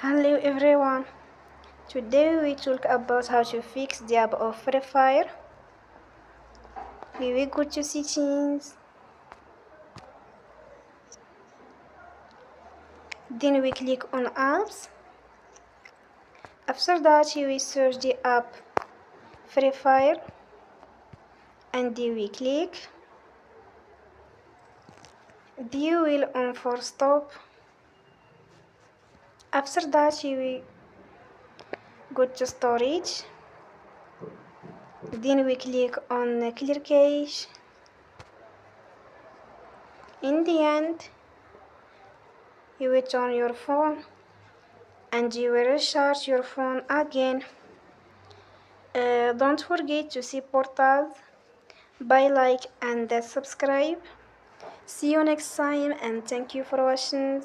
Hello everyone. Today we talk about how to fix the app of Free Fire. We will go to settings. Then we click on apps. After that we search the app Free Fire and then we click. Then we will on for stop. After that we go to storage. Then we click on clear cache. In the end, you will turn your phone and you will recharge your phone again. Don't forget to support us by like and subscribe. See you next time and thank you for watching.